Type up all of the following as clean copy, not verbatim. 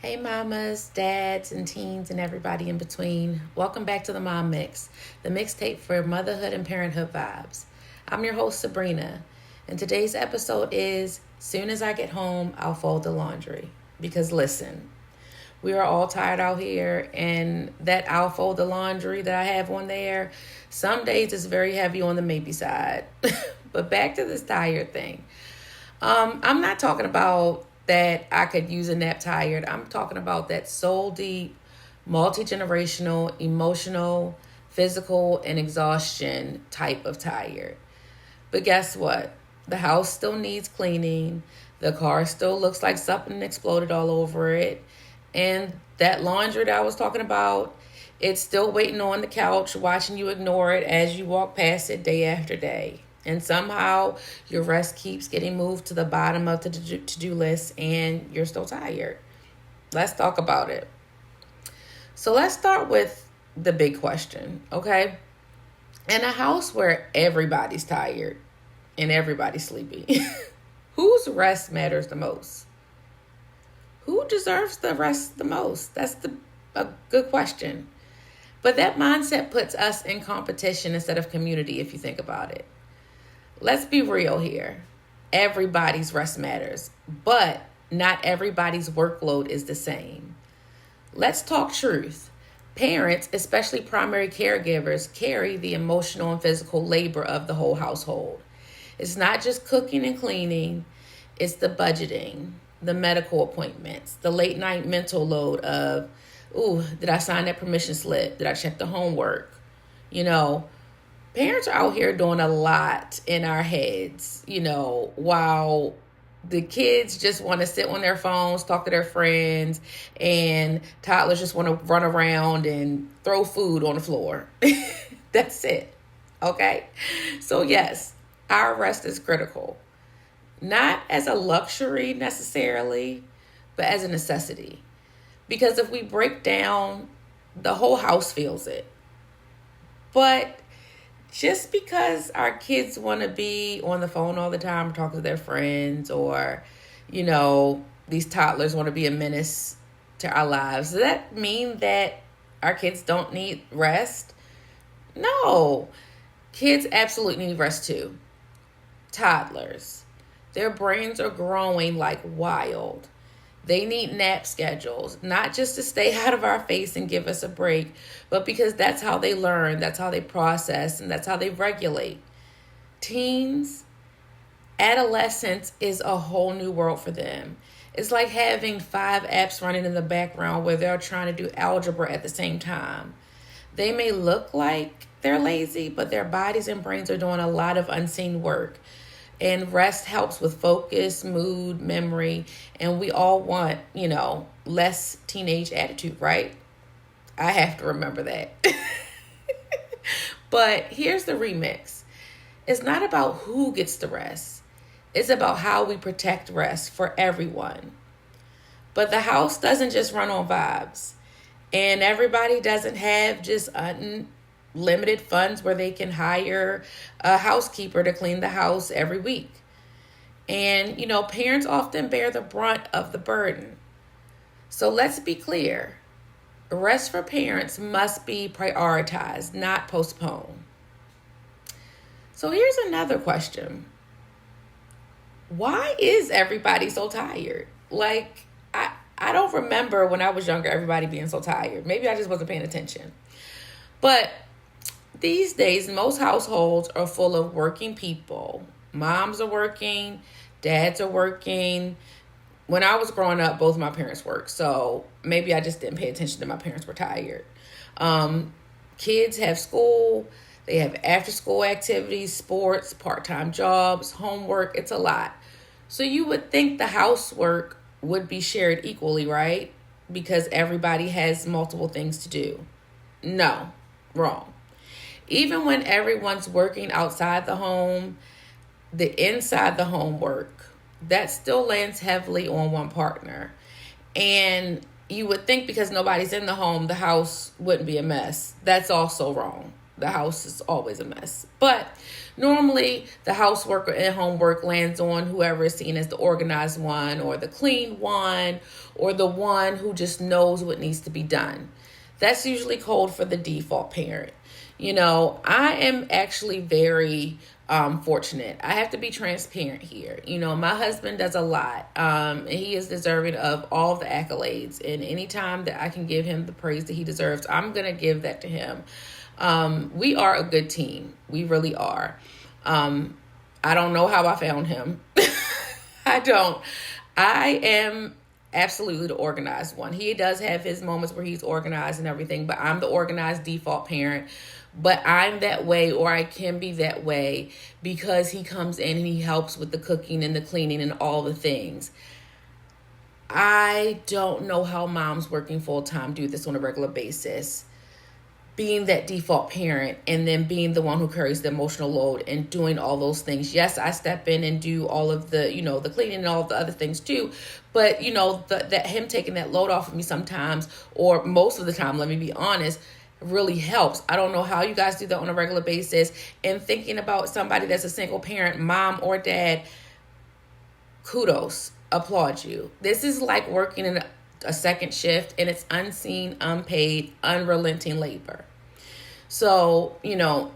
Hey mamas, dads, and teens, and everybody in between. Welcome back to the Mom Mix, the mixtape for motherhood and parenthood vibes. I'm your host, Sabrina, and today's episode is Soon as I get home, I'll fold the laundry. Because listen, we are all tired out here, and that I'll fold the laundry that I have on there, some days is very heavy on the maybe side. But back to this tired thing. I'm not talking about that I could use a nap tired. I'm talking about that soul deep, multi-generational, emotional, physical, and exhaustion type of tired. But guess what? The house still needs cleaning. The car still looks like something exploded all over it. And that laundry that I was talking about, it's still waiting on the couch, watching you ignore it as you walk past it day after day. And somehow your rest keeps getting moved to the bottom of the to-do list and you're still tired. Let's talk about it. So let's start with the big question, okay? In a house where everybody's tired and everybody's sleepy, whose rest matters the most? Who deserves the rest the most? That's a good question. But that mindset puts us in competition instead of community if you think about it. Let's be real here. Everybody's rest matters, but not everybody's workload is the same. Let's talk truth. Parents, especially primary caregivers, carry the emotional and physical labor of the whole household. It's not just cooking and cleaning, it's the budgeting, the medical appointments, the late night mental load of, did I sign that permission slip? Did I check the homework? Parents are out here doing a lot in our heads, while the kids just want to sit on their phones, talk to their friends, and toddlers just want to run around and throw food on the floor. That's it. Okay? So yes, our rest is critical. Not as a luxury necessarily, but as a necessity. Because if we break down, the whole house feels it. But just because our kids want to be on the phone all the time, talking to their friends, or, these toddlers want to be a menace to our lives, does that mean that our kids don't need rest? No. Kids absolutely need rest too. Toddlers, their brains are growing like wild. They need nap schedules, not just to stay out of our face and give us a break, but because that's how they learn, that's how they process, and that's how they regulate. Teens, adolescence is a whole new world for them. It's like having 5 apps running in the background where they're trying to do algebra at the same time. They may look like they're lazy, but their bodies and brains are doing a lot of unseen work. And rest helps with focus, mood, memory, and we all want, less teenage attitude, right? I have to remember that. But here's the remix. It's not about who gets the rest. It's about how we protect rest for everyone. But the house doesn't just run on vibes. And everybody doesn't have just limited funds where they can hire a housekeeper to clean the house every week. And, parents often bear the brunt of the burden. So let's be clear. Rest for parents must be prioritized, not postponed. So here's another question. Why is everybody so tired? I don't remember when I was younger, everybody being so tired. Maybe I just wasn't paying attention. But these days, most households are full of working people. Moms are working, dads are working. When I was growing up, both my parents worked, so maybe I just didn't pay attention that my parents were tired. Kids have school, they have after-school activities, sports, part-time jobs, homework. It's a lot. So you would think the housework would be shared equally, right? Because everybody has multiple things to do. No, wrong. Even when everyone's working outside the home, the inside the home work, that still lands heavily on one partner. And you would think because nobody's in the home, the house wouldn't be a mess. That's also wrong. the house is always a mess. But normally the housework and homework lands on whoever is seen as the organized one or the clean one or the one who just knows what needs to be done. That's usually code for the default parent. I am actually very fortunate. I have to be transparent here. My husband does a lot. And he is deserving of all the accolades. And anytime that I can give him the praise that he deserves, I'm going to give that to him. We are a good team. We really are. I don't know how I found him. I don't. I am absolutely the organized one. He does have his moments where he's organized and everything, but I'm the organized default parent. But I'm that way, or I can be that way, because he comes in and he helps with the cooking and the cleaning and all the things. I don't know how moms working full-time do this on a regular basis. Being that default parent and then being the one who carries the emotional load and doing all those things. Yes, I step in and do all of the, the cleaning and all of the other things too. But, that him taking that load off of me sometimes, or most of the time, let me be honest, really helps. I don't know how you guys do that on a regular basis. And thinking about somebody that's a single parent, mom or dad, kudos, applaud you. This is like working in a second shift, and it's unseen, unpaid, unrelenting labor. So, and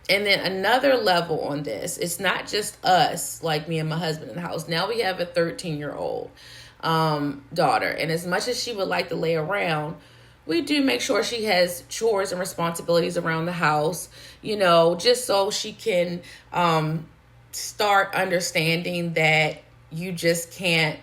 then another level on this, it's not just us, like me and my husband in the house. Now we have a 13-year-old daughter. And as much as she would like to lay around, we do make sure she has chores and responsibilities around the house, just so she can start understanding that you just can't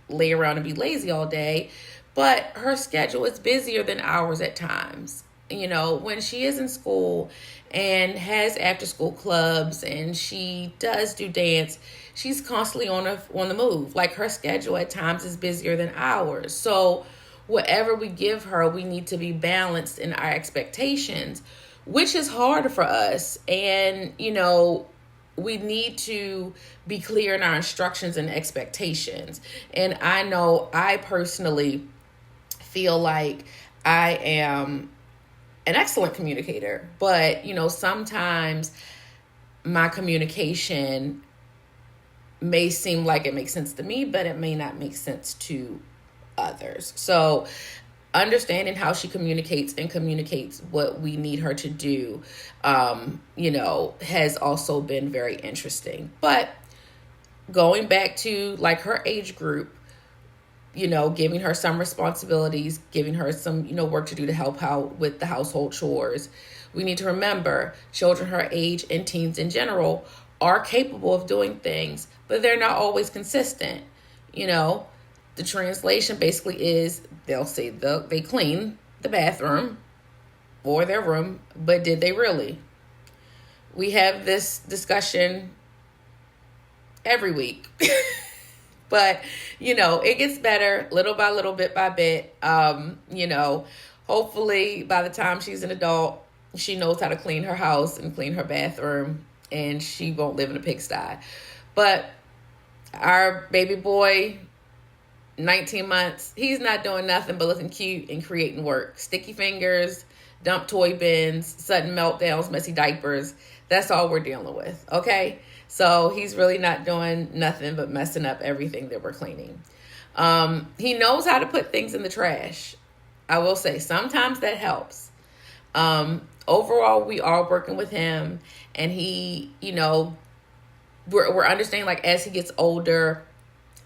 lay around and be lazy all day. But her schedule is busier than ours at times. When she is in school and has after school clubs and she does do dance, she's constantly on the move. Like, her schedule at times is busier than ours. So whatever we give her, we need to be balanced in our expectations, which is harder for us. And, we need to be clear in our instructions and expectations. And I know I personally feel like I am an excellent communicator, but, sometimes my communication may seem like it makes sense to me, but it may not make sense to others. So understanding how she communicates and communicates what we need her to do, has also been very interesting. But going back to like her age group, giving her some responsibilities, giving her some, work to do to help out with the household chores. We need to remember children her age and teens in general are capable of doing things, but they're not always consistent. The translation basically is they'll say they clean the bathroom or their room, but did they really? We have this discussion every week. But, it gets better little by little, bit by bit. Hopefully by the time she's an adult, she knows how to clean her house and clean her bathroom, and she won't live in a pigsty. But our baby boy, 19 months, he's not doing nothing but looking cute and creating work. Sticky fingers, dump toy bins, sudden meltdowns, messy diapers. That's all we're dealing with, okay? So he's really not doing nothing but messing up everything that we're cleaning. He knows how to put things in the trash. I will say sometimes that helps. Overall, we are working with him, and he, we're understanding, like, as he gets older,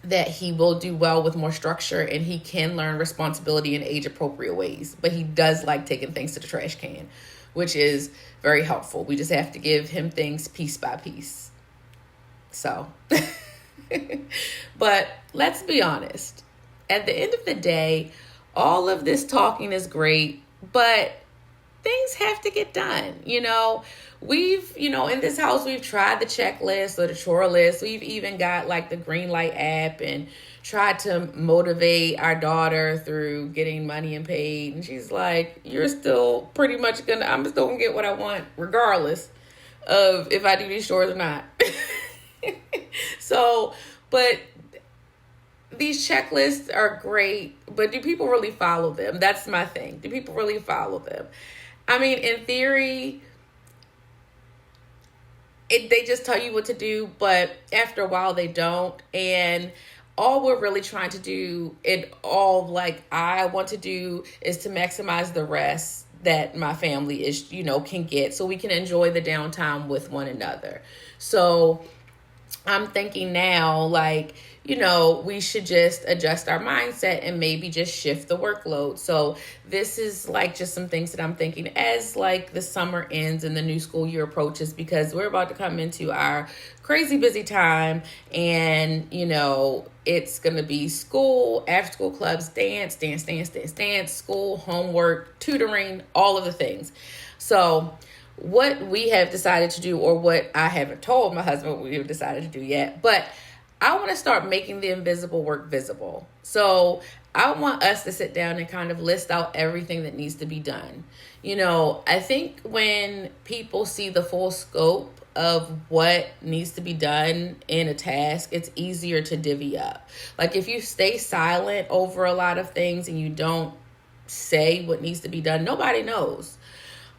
that he will do well with more structure and he can learn responsibility in age appropriate ways. But he does like taking things to the trash can, which is very helpful. We just have to give him things piece by piece. So, but let's be honest. At the end of the day, all of this talking is great, but things have to get done. We've, in this house, we've tried the checklist or the chore list. We've even got like the green light app and tried to motivate our daughter through getting money and paid. And she's like, you're still pretty much I'm still gonna get what I want regardless of if I do these chores or not. So, but these checklists are great, but do people really follow them? That's my thing. Do people really follow them? I mean, in theory, they just tell you what to do, but after a while they don't. And all we're really trying to do, I want to do, is to maximize the rest that my family can get, so we can enjoy the downtime with one another. So I'm thinking now, we should just adjust our mindset and maybe just shift the workload. So this is just some things that I'm thinking as the summer ends and the new school year approaches, because we're about to come into our crazy busy time, and it's going to be school, after school clubs, dance, school, homework, tutoring, all of the things. So what we have decided to do, or what I haven't told my husband what we've decided to do yet, but I want to start making the invisible work visible. So I want us to sit down and kind of list out everything that needs to be done. I think when people see the full scope of what needs to be done in a task, it's easier to divvy up. If you stay silent over a lot of things and you don't say what needs to be done, nobody knows.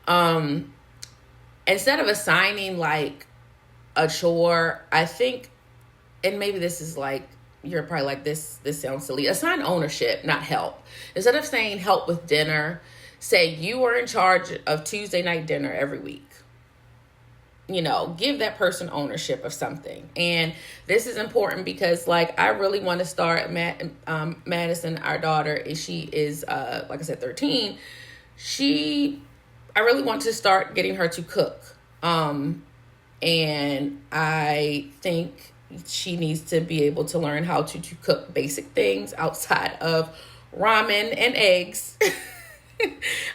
Instead of assigning a chore, I think, and maybe this is you're probably this sounds silly, assign ownership, not help. Instead of saying help with dinner, say you are in charge of Tuesday night dinner every week. Give that person ownership of something. And this is important because I really want to start Madison, our daughter, she is, like I said, 13. I really want to start getting her to cook. And I think she needs to be able to learn how to cook basic things outside of ramen and eggs.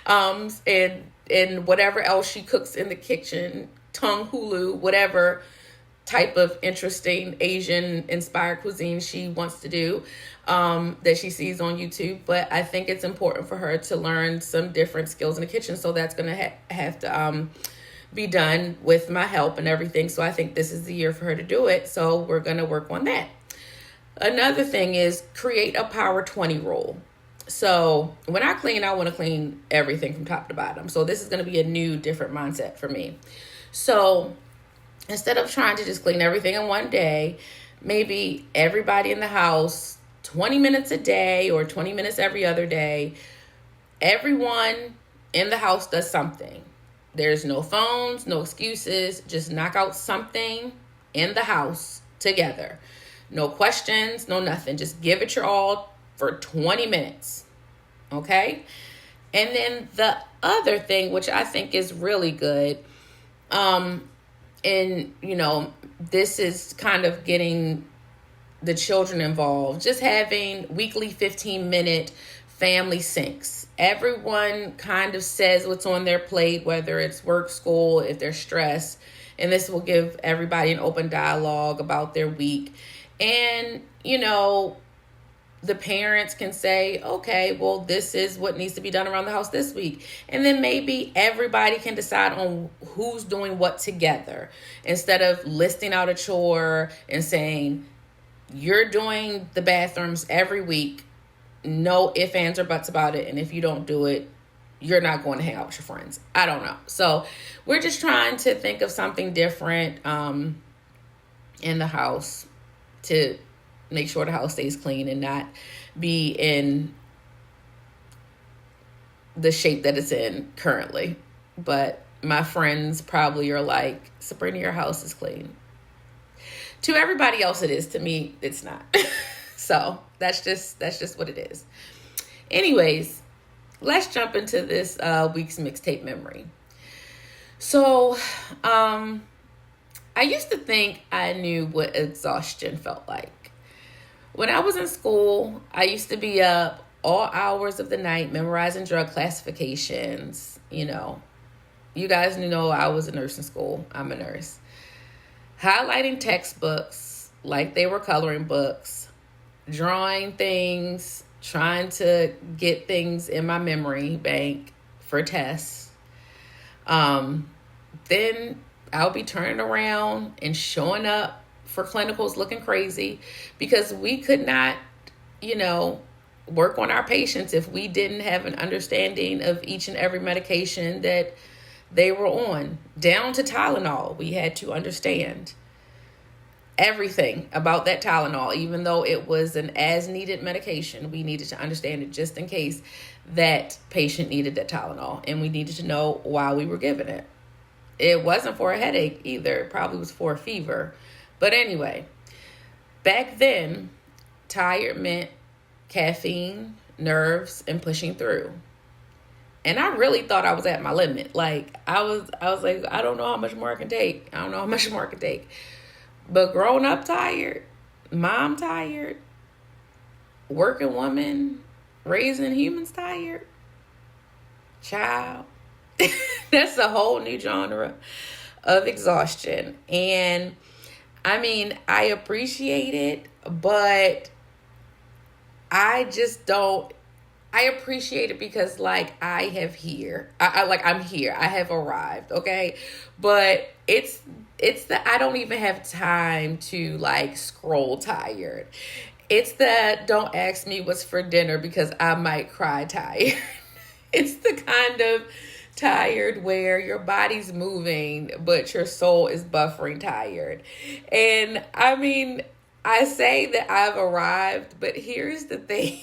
And whatever else she cooks in the kitchen, tongue hulu, whatever type of interesting Asian inspired cuisine she wants to do, that she sees on YouTube. But I think it's important for her to learn some different skills in the kitchen. So that's going to have to be done with my help and everything. So I think this is the year for her to do it. So we're going to work on that. Another thing is create a power 20 rule. So when I clean, I want to clean everything from top to bottom. So this is going to be a new, different mindset for me. So instead of trying to just clean everything in one day, maybe everybody in the house, 20 minutes a day or 20 minutes every other day, everyone in the house does something. There's no phones, no excuses. Just knock out something in the house together. No questions, no nothing. Just give it your all for 20 minutes. Okay? And then the other thing, which I think is really good, this is kind of getting the children involved, just having weekly 15-minute family syncs. Everyone kind of says what's on their plate, whether it's work, school, if they're stressed, and this will give everybody an open dialogue about their week. And, the parents can say, okay, well, this is what needs to be done around the house this week. And then maybe everybody can decide on who's doing what together, instead of listing out a chore and saying, you're doing the bathrooms every week. No ifs, ands, or buts about it. And if you don't do it, you're not going to hang out with your friends. I don't know. So we're just trying to think of something different in the house to make sure the house stays clean and not be in the shape that it's in currently. But my friends probably are like, Sabrina, your house is clean. To everybody else it is. To me, it's not. So that's just what it is. Anyways, let's jump into this week's mixtape memory. So I used to think I knew what exhaustion felt like. When I was in school, I used to be up all hours of the night memorizing drug classifications. You guys know I was in nursing school. I'm a nurse. Highlighting textbooks like they were coloring books, drawing things, trying to get things in my memory bank for tests. Then I'll be turning around and showing up for clinicals looking crazy because we could not, work on our patients if we didn't have an understanding of each and every medication that they were on, down to Tylenol. We had to understand everything about that Tylenol, even though it was an as needed medication. We needed to understand it just in case that patient needed that Tylenol, and we needed to know why we were giving it. It wasn't for a headache either. It probably was for a fever. But anyway, back then, tired meant caffeine, nerves, and pushing through. And I really thought I was at my limit. Like I was like, I don't know how much more I can take. I don't know how much more I can take. But grown up tired, mom tired, working woman, raising humans tired, child. That's a whole new genre of exhaustion. And I mean, I appreciate it, but I just don't. I appreciate it because like I'm here. I have arrived, okay? But it's that I don't even have time to like scroll tired. It's that don't ask me what's for dinner because I might cry tired. It's the kind of tired where your body's moving but your soul is buffering tired. And I mean, I say that I've arrived, but here's the thing.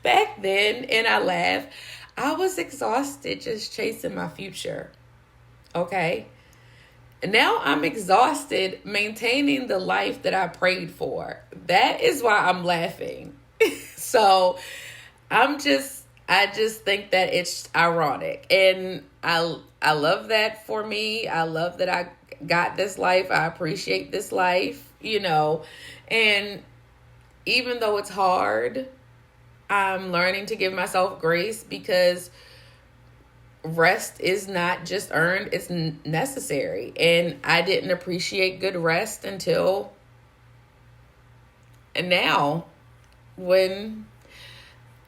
Back then, and I laugh, I was exhausted just chasing my future. Okay? Now I'm exhausted maintaining the life that I prayed for. That is why I'm laughing. So I just think that it's ironic. And I love that for me. I love that I got this life. I appreciate this life, and even though it's hard, I'm learning to give myself grace because rest is not just earned, it's necessary. And I didn't appreciate good rest until now, when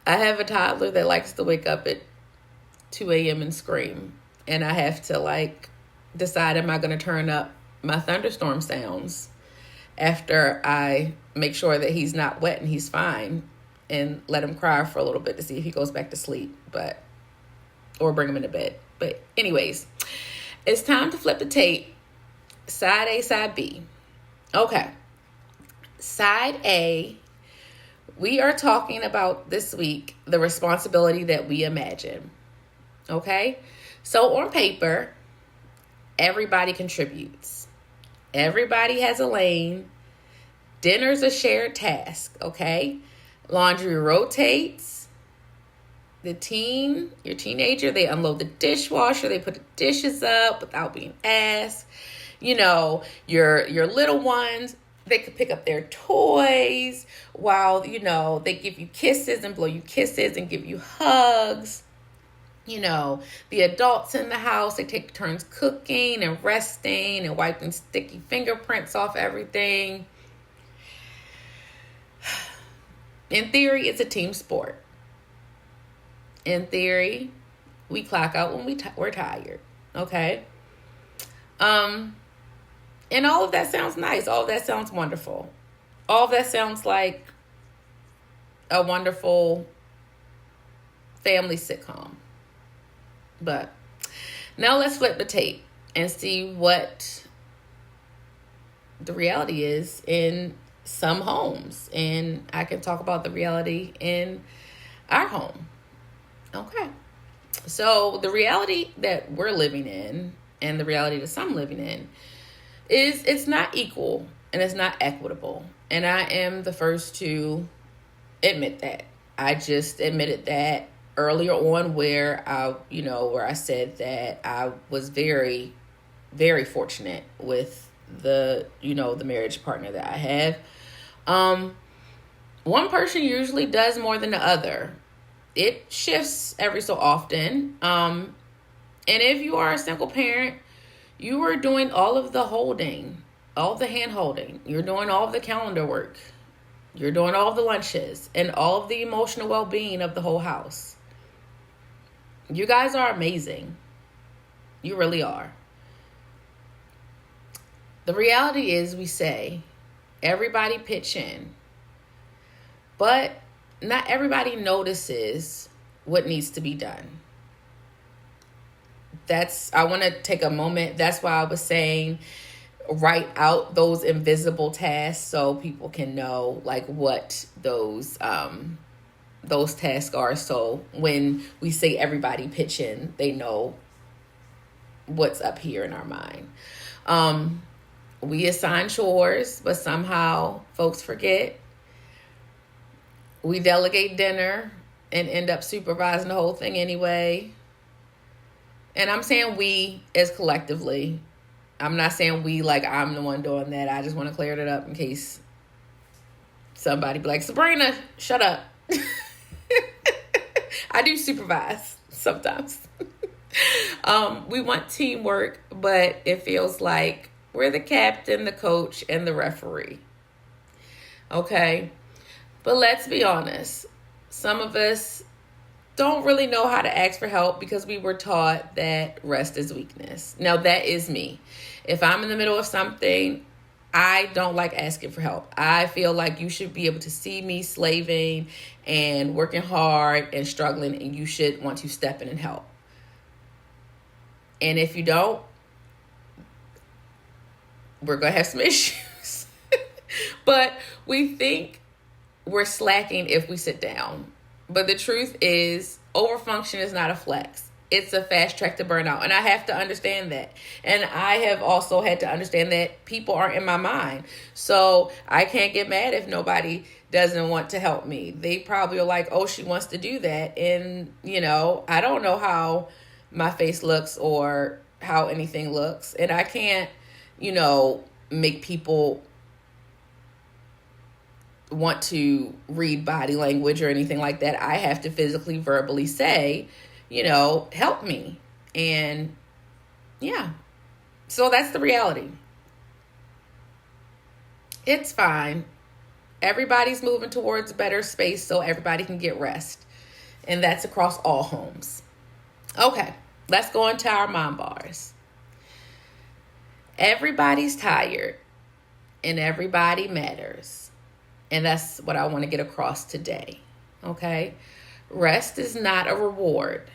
I have a toddler that likes to wake up at 2 a.m. and scream. And I have to like decide, am I going to turn up my thunderstorm sounds after I make sure that he's not wet and he's fine, and let him cry for a little bit to see if he goes back to sleep, or bring him into bed. But anyways, it's time to flip the tape. Side A, side B. Okay. Side A, we are talking about this week the responsibility that we imagine. Okay? So on paper, everybody contributes. Everybody has a lane. Dinner's a shared task, okay? Laundry rotates. Your teenager, they unload the dishwasher, they put the dishes up without being asked. Your little ones, they could pick up their toys while, they give you kisses and blow you kisses and give you hugs. The adults in the house, they take turns cooking and resting and wiping sticky fingerprints off everything. In theory, it's a team sport. In theory, we clock out when we're tired, okay? And all of that sounds nice. All of that sounds wonderful. All of that sounds like a wonderful family sitcom. But now let's flip the tape and see what the reality is in some homes. And I can talk about the reality in our home. Okay. So the reality that we're living in and the reality that some living in is it's not equal and it's not equitable. And I am the first to admit that. I just admitted that earlier on where I said that I was very, very fortunate with the marriage partner that I have. One person usually does more than the other. It shifts every so often. And if you are a single parent, you are doing all of the holding, all of the hand holding. You're doing all of the calendar work. You're doing all of the lunches and all of the emotional well-being of the whole house. You guys are amazing. You really are. The reality is we say everybody pitch in, but not everybody notices what needs to be done. I want to take a moment. That's why I was saying write out those invisible tasks so people can know like what those tasks are. So when we say everybody pitch in, they know what's up here in our mind. We assign chores, but somehow folks forget. We delegate dinner and end up supervising the whole thing anyway. And I'm saying we as collectively. I'm not saying we like I'm the one doing that. I just want to clear it up in case somebody be like, Sabrina, shut up. I do supervise sometimes. We want teamwork, but it feels like we're the captain, the coach, and the referee. Okay? But let's be honest. Some of us don't really know how to ask for help because we were taught that rest is weakness. Now, that is me. If I'm in the middle of something, I don't like asking for help. I feel like you should be able to see me slaving and working hard and struggling, and you should want to step in and help. And if you don't, we're going to have some issues. But we think we're slacking if we sit down. But the truth is, overfunction is not a flex. It's a fast track to burnout. And I have to understand that. And I have also had to understand that people aren't in my mind. So I can't get mad if nobody doesn't want to help me. They probably are like, oh, she wants to do that. And, I don't know how my face looks or how anything looks. And I can't, make people want to read body language or anything like that. I have to physically, verbally say, help me. And yeah, so that's the reality. It's fine. Everybody's moving towards better space so everybody can get rest. And that's across all homes. Okay, let's go into our mom bars. Everybody's tired and everybody matters. And that's what I want to get across today. Okay? Rest is not a reward.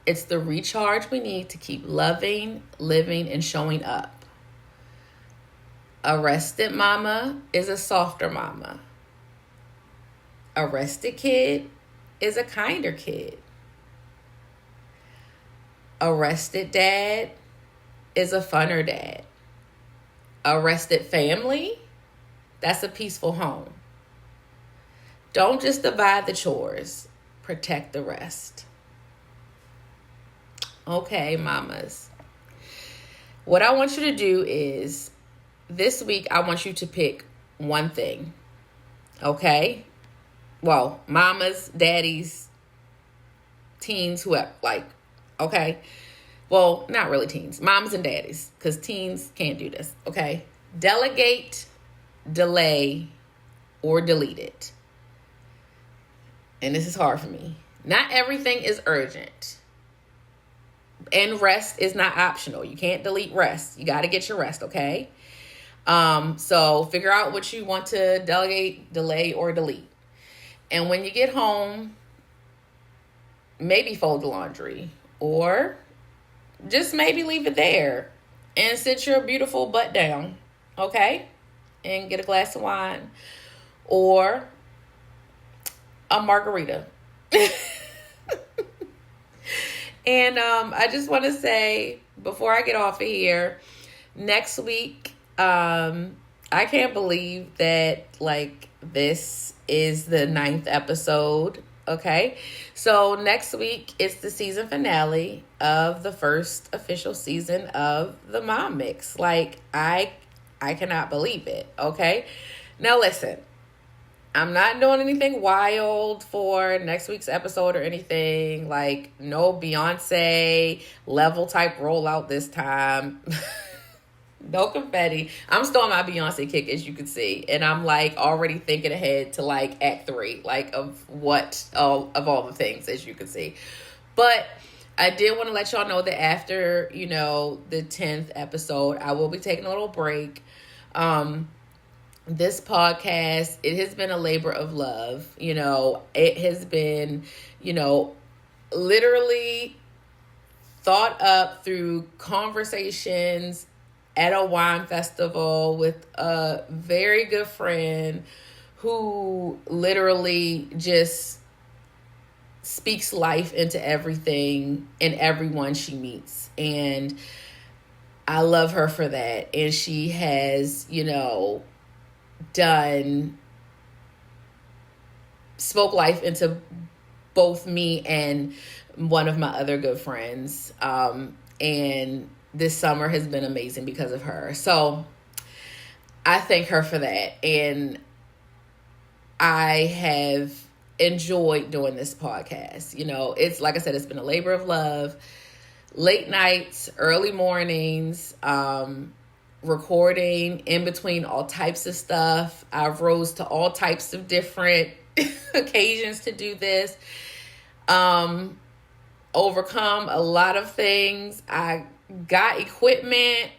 It's the recharge we need to keep loving, living, and showing up. A rested mama is a softer mama. A rested kid is a kinder kid. A rested dad is a funner dad. A rested family, that's a peaceful home. Don't just divide the chores. Protect the rest. Okay, mamas. What I want you to do is, this week, I want you to pick one thing. Okay? Well, mamas, daddies, teens, whoever. Okay? Well, not really teens. Moms and daddies. Because teens can't do this. Okay? Delegate, delay, or delete it. And this is hard for me. Not everything is urgent. And rest is not optional. You can't delete rest. You got to get your rest, okay? So figure out what you want to delegate, delay, or delete. And when you get home, maybe fold the laundry. Or just maybe leave it there. And sit your beautiful butt down, okay? And get a glass of wine. Or a margarita. And I just want to say, before I get off of here, next week, I can't believe that, this is the 9th episode, okay? So next week, it's the season finale of the first official season of the Mom Mix. I cannot believe it, okay? Now, listen. I'm not doing anything wild for next week's episode or anything. No Beyonce level type rollout this time. No confetti. I'm still on my Beyonce kick, as you can see. And I'm already thinking ahead to act 3, of all the things, as you can see. But I did want to let y'all know that after, the 10th episode, I will be taking a little break. This podcast, it has been a labor of love. It has been, literally thought up through conversations at a wine festival with a very good friend who literally just speaks life into everything and everyone she meets. And I love her for that. And she has, spoke life into both me and one of my other good friends. And this summer has been amazing because of her. So I thank her for that. And I have enjoyed doing this podcast. It's like I said, it's been a labor of love. Late nights, early mornings, recording in between all types of stuff. I've rose to all types of different occasions to do this. Overcome a lot of things. I got equipment,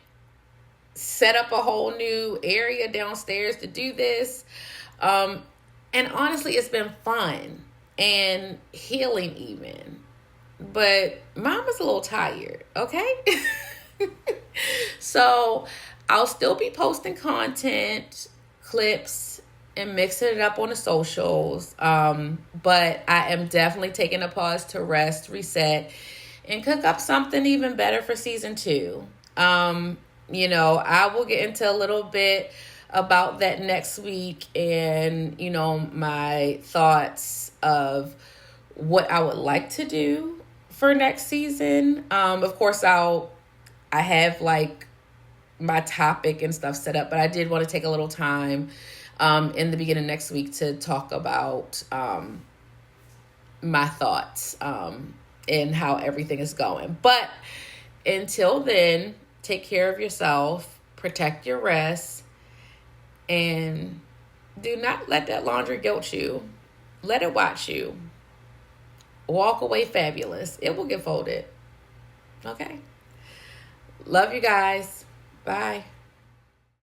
set up a whole new area downstairs to do this. And honestly, it's been fun and healing even. But Mama's a little tired, okay? So I'll still be posting content, clips, and mixing it up on the socials. But I am definitely taking a pause to rest, reset, and cook up something even better for season 2. I will get into a little bit about that next week and, my thoughts of what I would like to do for next season. Of course, I have like my topic and stuff set up, but I did want to take a little time in the beginning of next week to talk about my thoughts and how everything is going. But until then, take care of yourself, protect your rest, and do not let that laundry guilt you. Let it watch you. Walk away fabulous. It will get folded. Okay? Love you guys. Bye.